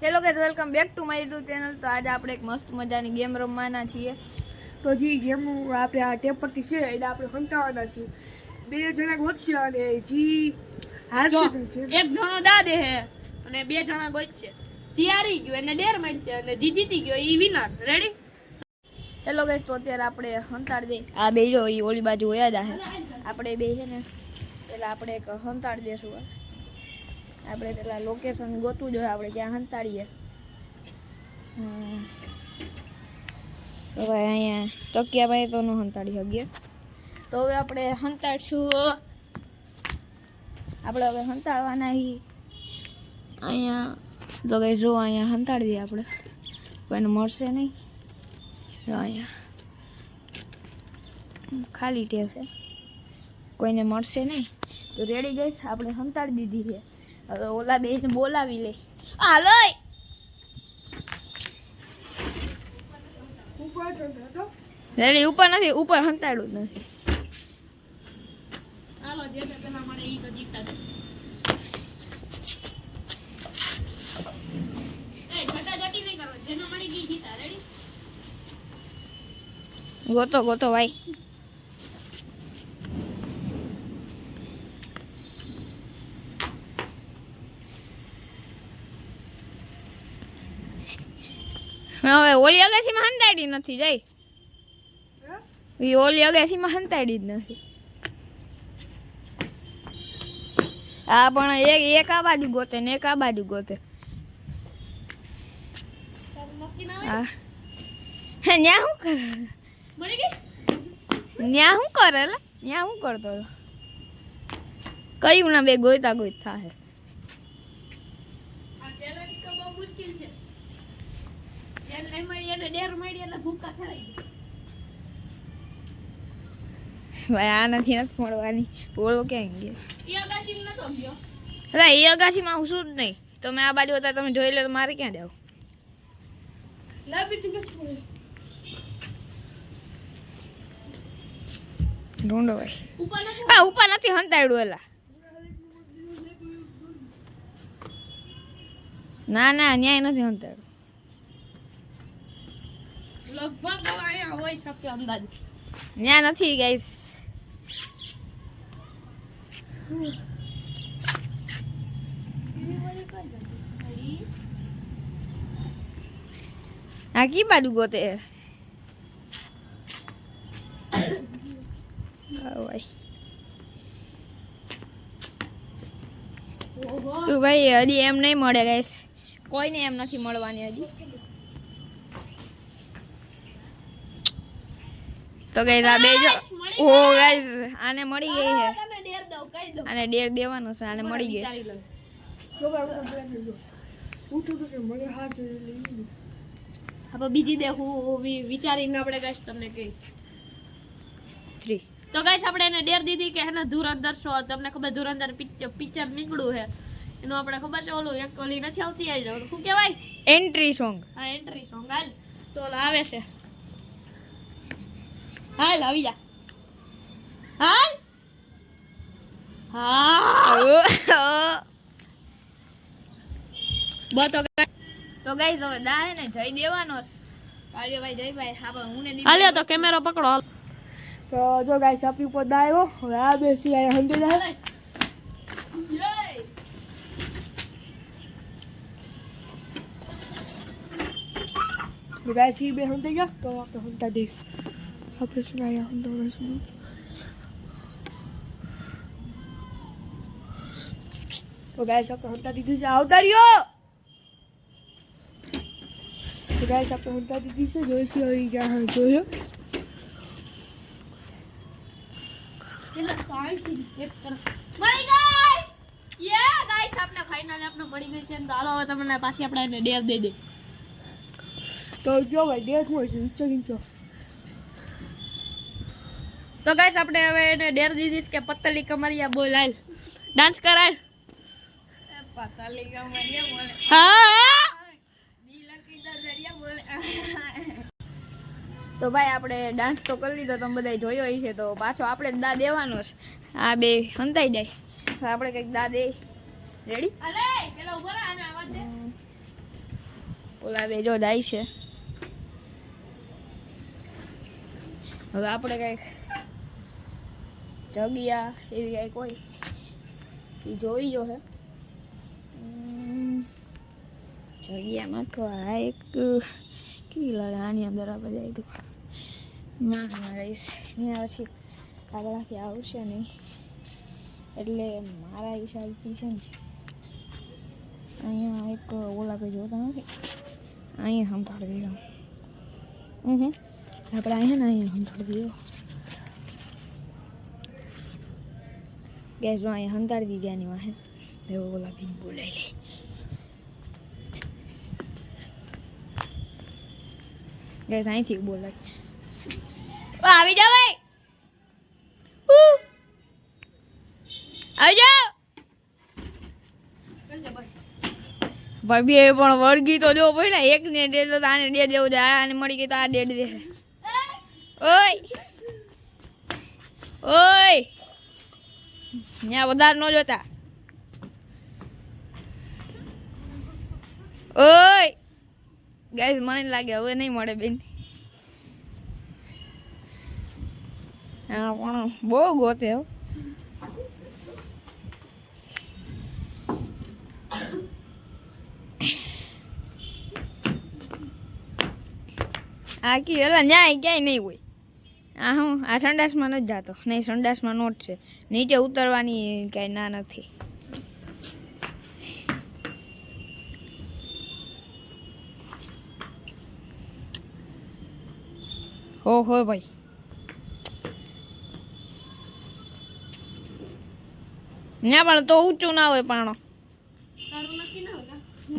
Hello guys, welcome back to my YouTube channel. તો આજે આપણે એક મસ્ત મજાની ગેમ રમવાના છીએ। તો જે ગેમ આપણે આ ટેપ પરથી છે એટલે આપણે સંતાવાના છીએ। બે જણા ગોતશે અને જી હારશે એક જણો દા દે હે અને બે જણા ગોતશે। જી હારી ગયો એને ડેર મળશે અને જી જીતી ગયો ઈ વિનર। રેડી? હેલો ગાઈસ, તો અત્યારે આપણે હંતાડી દે આ બે જો ઈ ઓલી બાજુ વયા જાહે। આપણે બે છે ને પેલા આપણે એક હંતાડી દેશું। આપણે પેલા લોકેશન ગોતવું જોઈએ આપણે ક્યાં હંતાડીએ। હવે અહીંયા તકિયા ભાઈ તો ન હંતાડી શકીએ, તો હવે આપણે હંતાડશું। આપણે હવે હંતાડવાના અહીંયા તો કઈ જો અહીંયા હંતાડી દઈએ આપણે, કોઈને મળશે નહીં। જો અહીંયા ખાલી ટેપ છે, કોઈને મળશે નહીં। તો રેડી ગઈશ, આપણે હંતાડી દીધી છે। હવે ઓલા બેને બોલાવી લે। હાલો રેડી, ઉપર નથી, ઉપર હંતાડ્યું જ નથી। હાલો જે પેલા મળે ઈ તો જીતતા છે। એ ઘટાઘટી નહીં કરો, જેનો મળી ગઈ જીતા। રેડી? ગોતો ગોતો ભાઈ। હવે ઓલી અગાસીમાં હંતાડી નથી જઈ, ઓલી અગાસીમાં હંતાડી જ નથી। હા પણ એક આ બાજુ ગોતે ને એક આ બાજુ ગોતે। હા ન્યા શું કરે? મળી ગઈ? ન્યા શું કરે? ન્યા શું કરતો? કયું ના બે ગોઈતા ગોઈત થાહે। આ ચેલેન્જ તો બહુ મુશ્કેલ છે। એને નહીં મળી એટલે ડેર મળી એટલે ભૂખા ખરાઈ ગયા। ભાઈ આ નથી મળવાની, બોલો ક્યાં ગયો? ઈ અગાસી નતો ગયો। અરે એ અગાસીમાં હું શું જ નહીં, તમે આ બાજુ હતા તમે જોઈ લો તો મારે ક્યાં જાવ? લાવી તું કે ઢૂંઢો ભાઈ। ઉપર નથી? હા ઉપર નથી હંતાડ્યું એલા। ના ના ન્યાય નથી હંતાડ્યું। લગભગ અહીંયા હોય શકે અંદાજ। ન્યા નથી ગાઈસ। આ કી બાજુ ગોતે? શું ભાઈ હજી એમ નહીં મળે ગાઈસ, કોઈને એમ નથી મળવાની હજી। તો ગાઈસ આ બે જો, ઓ ગાઈસ આને મળી ગઈ છે। તમે ડેર દો, કહી દો। આને ડેર દેવાનો છે, આને મળી ગઈ। વિચારી લો। પૂછું તો કે મને હાથ લઈ હવે બીજી દે હું વિચારીને આપણે ગાઈસ તમને કહી। 3 તો ગાઈસ આપણે એને ડેર દીધી કે હેને ધુરંધર શો, તમને ખબર ધુરંધર પિક્ચર નીકળ્યું છે એનું આપણે ખબર છે ઓલું એક ઓલી નથી આવતી આવી જાવ શું કહેવાય? Entry song. હા એન્ટ્રી સોંગ। હાલ તો ઓલા આવે છે, હાલ આવી જા, હાલ હા બતો। તો ગાઈસ હવે દા હે ને જઈ દેવાનો છે। કાળીભાઈ જયભાઈ આપણે હું ને હાલ્યો તો કેમેરો પકડો। હાલ તો જો ગાઈસ આપણી ઉપર દા આવ્યો। હવે આ બે સી આયા હંતે જાય। ગાઈસ ઈ બે હંતે ગયા તો આપણે હંતા દઈશ। આપણે શું આયા હંતા શું તો ગાઈસ આપણે હંતા દીધી છે। આવતા રહ્યો તો ગાઈસ આપણે હંતા દીધી છે। જોઈશી આવી ગયા હા જોયો। મળી ગઈ યે ગાઈસ આપણે ફાઇનલી આપણે મળી ગઈ છે। ચાલો હવે તમને પાછી આપણે એને ડેર દઈ દે। તો જો ભાઈ ડેટ હોય છે વિચારી જો। તો ગાઈસ આપણે હવે એને ડેર દીધી કે પતલી કમરિયા બોલ, હાલ ડાન્સ કરાય। પતલી કમરિયા બોલે, હા દિલ કી દરિયા બોલે। તો ભાઈ આપણે ડાન્સ તો કરી લીધો, તમે બધા જોયો હશે। તો પાછો આપણે દા દેવાનો છે। આ બે હંતાઈ જાય, આપણે કંઈક દા દે। રેડી? અરે પેલા ઉભો રહે આને આવાજ દે। ઓલા બે જો જાય છે. હવે આપણે કંઈક જગ્યા એવી કંઈક હોય એ જોઈ જો હે જગ્યામાં તો આ એક કેવી લાગે આની અંદર આ બધા તો ના રહીશ ત્યાં પછી આપણાથી આવશે નહીં એટલે મારા હિસાબથી છે ને અહીંયા એક ઓલા કંઈ જોતા નથી અહીંયા સંભાળી દો આપણે અહીંયા ને અહીંયા સંભાળી દો ગેસ જો અહીંયા સંતાડી દીધી આની વાહે દેવો ઓલા ભીન બોલાઈ લે ગેસ અહીંથી બોલાય આવી જાવ ભાઈ આવી જાવ ભાઈ બે પણ વળગી તો જો ભાઈ ને એક ને ડેડ તો આને ડેડ દેવું છે આને મળી ગઈ તો આ ડેડ દે ઓય ઓય ત્યાં વધારે ન જોતા ઓય ગાઈસ મને લાગે હવે નહીં મળે બેન હા પણ બહુ ગોતે હો આ કી એલા ન્યાય ક્યાંય નહીં હોય આ હું આ સંડાસમાં નથી જાતો નહીં સંડાસમાં નોટ છે નીચે ઉતરવાની કાંઈ ના નથી હો ભાઈ ના પણ તો ઊંચું ના હોય પાણો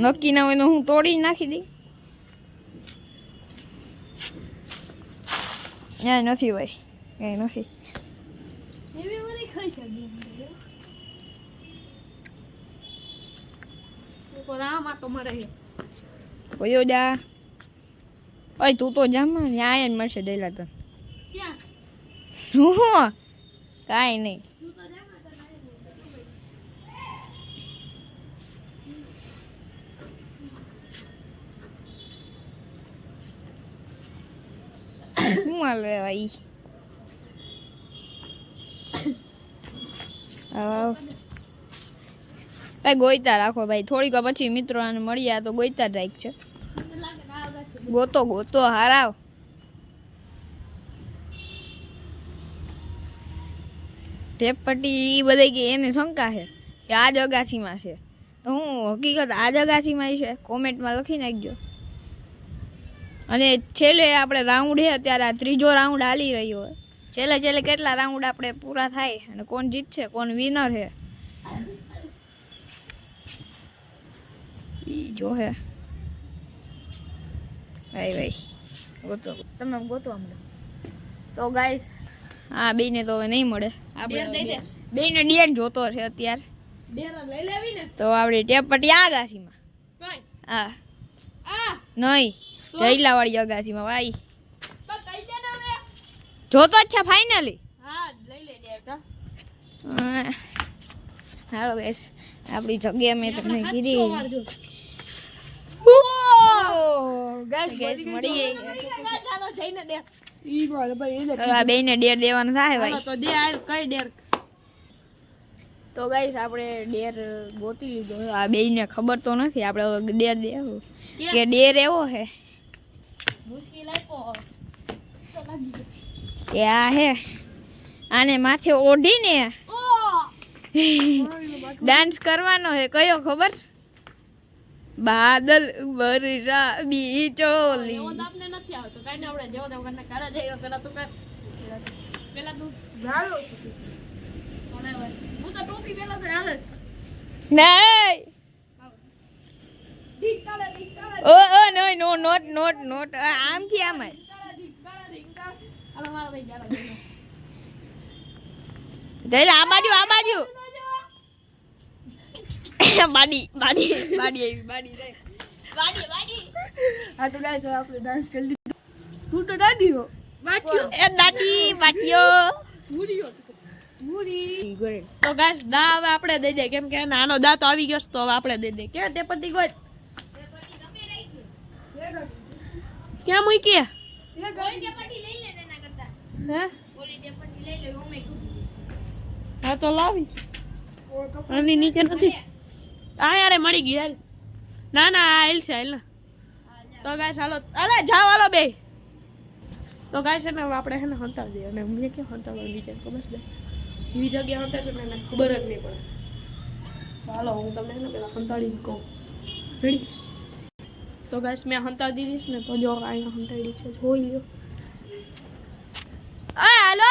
નક્કી ના હોય તો હું તોડી નાખી દઈ ના નથી ભાઈ કઈ નથી કયો જા ઓય તું તો જામાં ન્યાય જ મળશે ડેલા તને હું કાંઈ નહીં શું હાલે ભાઈ ભાઈ ગોઈતા રાખો ભાઈ થોડીક પછી મિત્રો આને મળ્યા તો ગોઈતા જ રાખ છે ગોતો ગોતો હારાવ ટેપ પટ્ટી એ બધા કે એને શંકા છે કે આ જ અગાસીમાં છે તો હું હકીકત આ જ અગાસીમાં છે કોમેન્ટમાં લખી નાખજો અને છેલ્લે આપણે રાઉન્ડ છે અત્યારે આ ત્રીજો રાઉન્ડ હાલી રહ્યો હોય છેલ્લે છેલ્લે કેટલા રાઉન્ડ આપણે પૂરા થાય અને કોણ જીતશે કોણ વિનર છે ઈ જો હે ભાઈ ગોતો તમે ગોતો હમણાં તો ગાઈસ હા બેને તો હવે નહીં મળે આપણે બેને ડેટ જોતો છે અત્યારે તો આપણે ટેપ પટ્ટી આ ગાસીમાં હા નહીં જઈલાવાળી અગાસીમાં ભાઈ જોતો જ છે ફાઇનલી હાલો ગાઈસ આપણી જગ્યા મેં તમને કીધી ગેસ મળી ગઈ બેને ડેર દેવાનું થાય ભાઈ તો ગાઈસ આપણે ડેર ગોતી લીધો આ બેને ખબર તો નથી આપણે હવે ડેર દેવું કે ડેર એવો હે કે આ હે આને માથે ઓઢીને ડાન્સ કરવાનો હે કયો ખબર બાદલ બરસા બી ચોલી આપને નથી આવતો કાઈ ને આપણે જેવો તેવો કરને કારા જેવો કરા તો કર પેલા તું ગાલો કોને ભાઈ હું તો ટોપી પેલા તો હાલે નહીં ઓ નો નો નોટ આમ થી આમ જઈ આ બાજુ બાડી આવી હા તો ગાઈસ આપણે ડાન્સ કરી લીધો તું તો દાદી હો એ દાદી બાટીયો પૂરી તો ગાઈસ દા હવે આપણે દઈ દે કેમ કે નાનો દાંત આવી ગયો તો હવે આપણે દઈ દે કે તે પટ્ટી ગોળ ક્યાં મૂકી એ ઓલી ટેપટી લઈ લે ને એના કરતા. હે ઓલી ટેપટી લઈ લે ઓમે તું. હા તો લાવી ગઈ તો આની નીચે નથી આ યાર મળી ગઈ હાલ ના ના આ હાલ છે હાલ ને તો ગાઈસ હાલો અરે જાવ હાલો બે તો ગાઈસ છે ને હવે આપણે છે ને હંતાડી દઈએ અને મેં કેમ હંતાડવાનું વિચાર ખબર છે એવી જગ્યાએ હંતાડશો ને એને ખબર જ નહીં પડે ચાલો હું તમને છે ને પેલા હંતાડીને કહું રેડી તો ગાઈસ મેં હંતાડી દીધીશ ને તો જો અહીંયા હંતાડી છે જોઈ લ્યો અય હાલો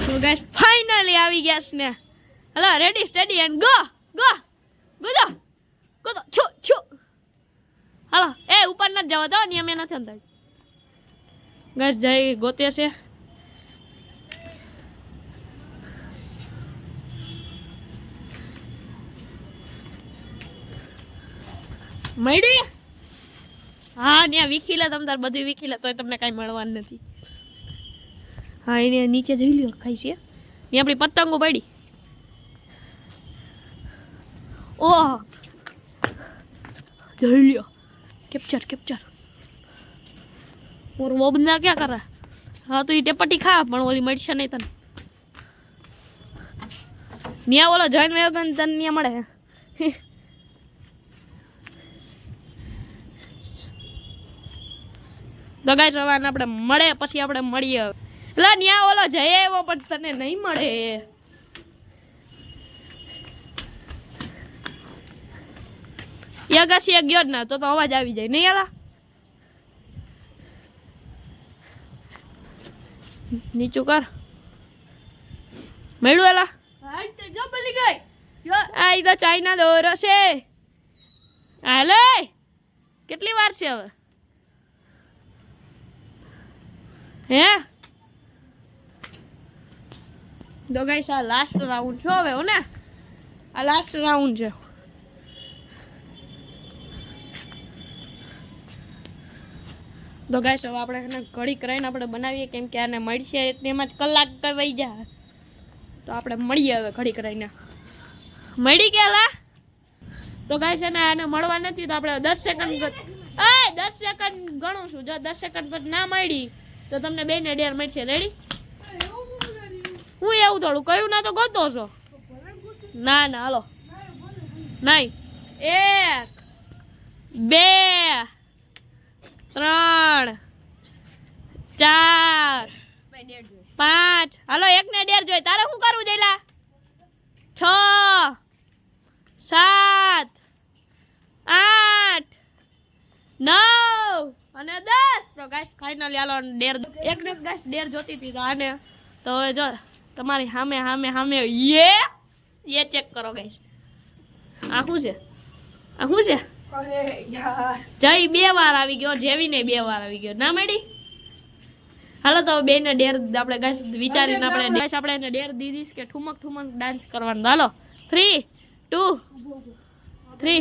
તો ગાઈસ ફાઇનલી આવી ગયા છે ને હાલો ready steady and go go go go છો છો હાલો એ ઉપર ન જવા દો ને અમે નથી અંદાજ ગાઈસ જઈ ગોતે છે મળી હા ને વીખી લે તમ તાર બધું વીખી લે તોય તમને કાંઈ મળવાનું નથી હા એને નીચે જોઈ લ્યો ખાઈ છે ને આપણી પતંગો પડી ઓહ જોઈ લ્યો કેપ્ચર કેપ્ચર और वो बंदा क्या कर रहा है हाँ तो ये टेपटी खा पण ओली મળશે નહીં તને નિયા ઓલો જૈન વેગન તને નિયા મળે તો ગાઈસ હવે આપણે મળે પછી આપણે મળીએ એટલે નિયા ઓલો જઈ આવ્યો પણ તને નહીં મળે યગાસી એક ગયો જ ના તો અવાજ આવી જાય નહીં આલા નીચું કર મળ્યું એલા હાલ તો જો બની ગઈ જો આ ઈ તો ચાઇના દોરો છે હાલે કેટલી વાર છે હવે હે તો ગાઈસ આ લાસ્ટ રાઉન્ડ છે હવે હો ને આ લાસ્ટ રાઉન્ડ છે તો ગાઈસ હવે આપણે એને ઘડી કરીને આપણે બનાવીએ કેમ કે આને મળશે એમાં જ કલાક તો વહી જાય તો આપણે મળીએ હવે ઘડી કરીને મળી ગયેલા તો ગાઈસ એને આને મળવા નથી તો આપણે 10 સેકન્ડ 10 સેકન્ડ ગણું છું જો 10 સેકન્ડ પર ના મળી તો તમને બેને ડેર મળશે રેડી હું એવું થોડું કહ્યું ના તો ગોતો છો ના ના હાલો નહીં 1 2 3 4 5 હાલો એક ને ડેર જોઈ તારે શું કરવું જઈલા 6 7 8 9 અને 10 તો ગાઈસ ફાઇનલી હાલો ડેર એક ને ગાઈસ ડેર જોતી હતી તો આને તો હવે જો તમારી સામે સામે સામે ये ચેક કરો ગાઈસ આ શું છે અરે યાર જય 2 વાર આવી ગયો જેવીને 2 વાર આવી ગયો ના મળી હાલો તો બેને ડેર આપણે ગાઈસ વિચારીને આપણે ગાઈસ આપણે એને ડેર દીધીશ કે ઠુમક ઠુમક ડાન્સ કરવાનું હાલો 3 2 3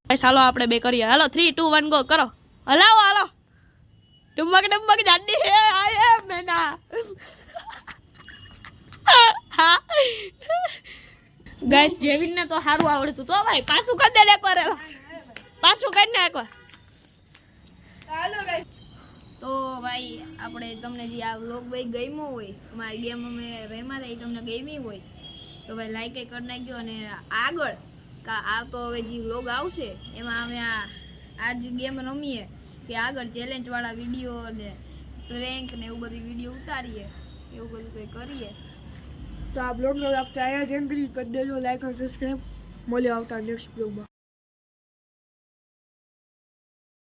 ગાઈસ હાલો આપણે બે કરીએ હાલો 3 2 1 ગો કરો હલાવો હાલો ઠુમક ઠુમક જાડી હે આયે મેના ગાઈસ જેવીને તો સારું આવડતું તો ભાઈ પાછું કરી દે એકવાર પાછું કરી ને એકવાર હાલો ગાઈસ તો ભાઈ આપણે તમને જે આ વ્લોગ ભાઈ ગમ્યો હોય અમારી ગેમ અમે રમ્યા હતા એ તમને ગમી હોય તો ભાઈ લાઈક કરી નાખજો અને આગળ આ તો હવે જે વ્લોગ આવશે એમાં અમે આ જે ગેમ રમીએ કે આગળ ચેલેન્જવાળા વિડીયો અને પ્રેન્ક ને એવું બધું વિડીયો ઉતારીએ એવું બધું કંઈ કરીએ તો આ બ્લોગનો આપણે અહીંયા જ એન્ડ કરી દેજો લાઈક અને સબસ્ક્રાઈબ મળ્યો આવતા નેક્સ્ટ બ્લોગમાં